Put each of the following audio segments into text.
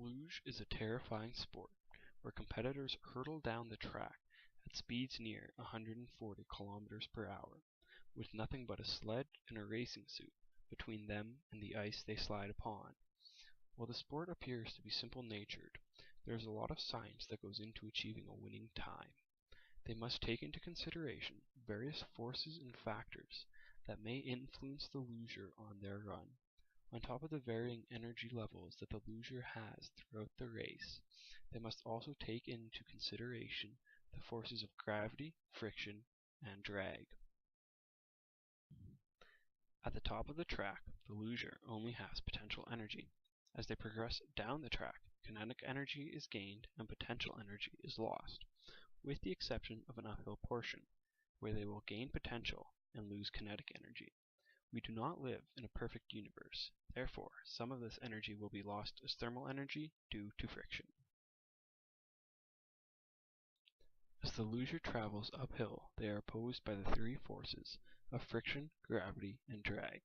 Luge is a terrifying sport where competitors hurtle down the track at speeds near 140 kilometers per hour, with nothing but a sled and a racing suit between them and the ice they slide upon. While the sport appears to be simple-natured, there is a lot of science that goes into achieving a winning time. They must take into consideration various forces and factors that may influence the luger on their run. On top of the varying energy levels that the luger has throughout the race, they must also take into consideration the forces of gravity, friction, and drag. At the top of the track, the luger only has potential energy. As they progress down the track, kinetic energy is gained and potential energy is lost, with the exception of an uphill portion, where they will gain potential and lose kinetic energy. We do not live in a perfect universe, therefore some of this energy will be lost as thermal energy due to friction. As the luger travels uphill, they are opposed by the three forces of friction, gravity, and drag.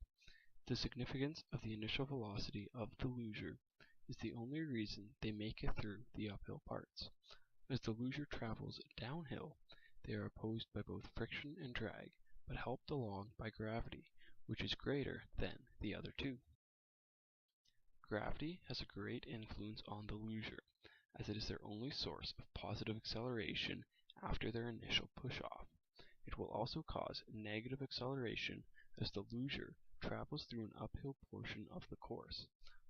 The significance of the initial velocity of the luger is the only reason they make it through the uphill parts. As the luger travels downhill, they are opposed by both friction and drag, but helped along by gravity, which is greater than the other two. Gravity has a great influence on the luger, as it is their only source of positive acceleration after their initial push-off. It will also cause negative acceleration as the luger travels through an uphill portion of the course.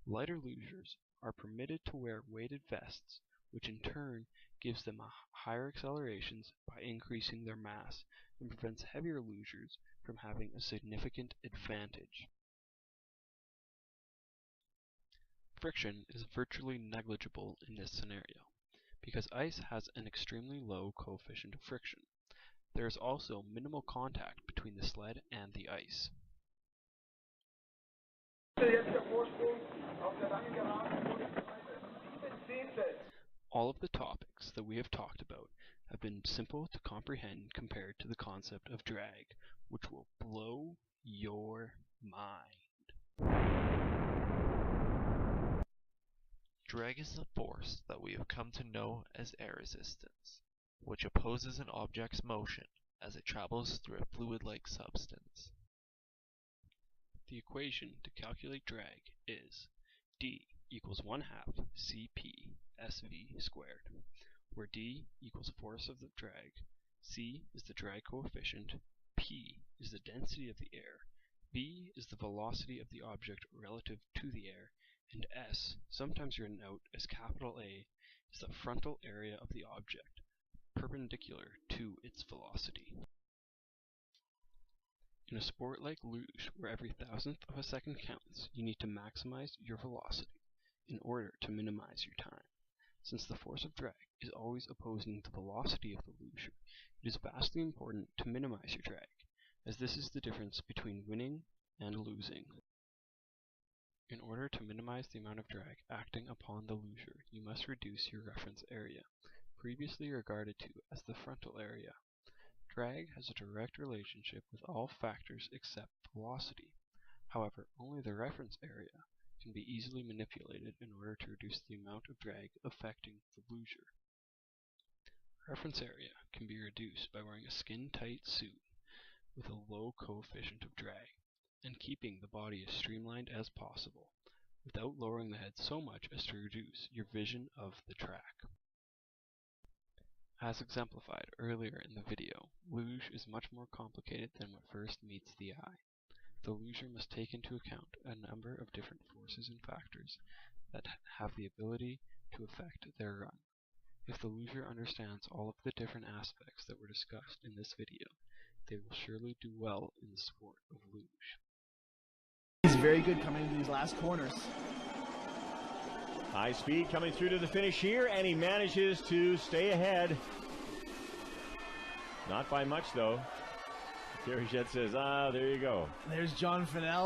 Lighter lugers are permitted to wear weighted vests, which in turn gives them higher accelerations by increasing their mass and prevents heavier lugers from having a significant advantage. Friction is virtually negligible in this scenario, because ice has an extremely low coefficient of friction. There is also minimal contact between the sled and the ice. All of the topics that we have talked about have been simple to comprehend compared to the concept of drag, which will blow your mind. Drag is the force that we have come to know as air resistance, which opposes an object's motion as it travels through a fluid-like substance. The equation to calculate drag is d equals 1/2 cp SV squared, where d equals force of the drag, c is the drag coefficient, p is the density of the air, v is the velocity of the object relative to the air, and s, sometimes written out as capital A, is the frontal area of the object, perpendicular to its velocity. In a sport like luge, where every thousandth of a second counts, you need to maximize your velocity in order to minimize your time. Since the force of drag is always opposing the velocity of the luger, it is vastly important to minimize your drag, as this is the difference between winning and losing. In order to minimize the amount of drag acting upon the luger, you must reduce your reference area, previously regarded to as the frontal area. Drag has a direct relationship with all factors except velocity. However, only the reference area can be easily manipulated in order to reduce the amount of drag affecting the luger. Reference area can be reduced by wearing a skin-tight suit with a low coefficient of drag, and keeping the body as streamlined as possible, without lowering the head so much as to reduce your vision of the track. As exemplified earlier in the video, luge is much more complicated than what first meets the eye. The luger must take into account a number of different forces and factors that have the ability to affect their run. If the luger understands all of the different aspects that were discussed in this video, they will surely do well in the sport of luge. He's very good coming into these last corners. High speed coming through to the finish here, and he manages to stay ahead. Not by much, though. Thierry Jet says, there you go. There's John Fennell.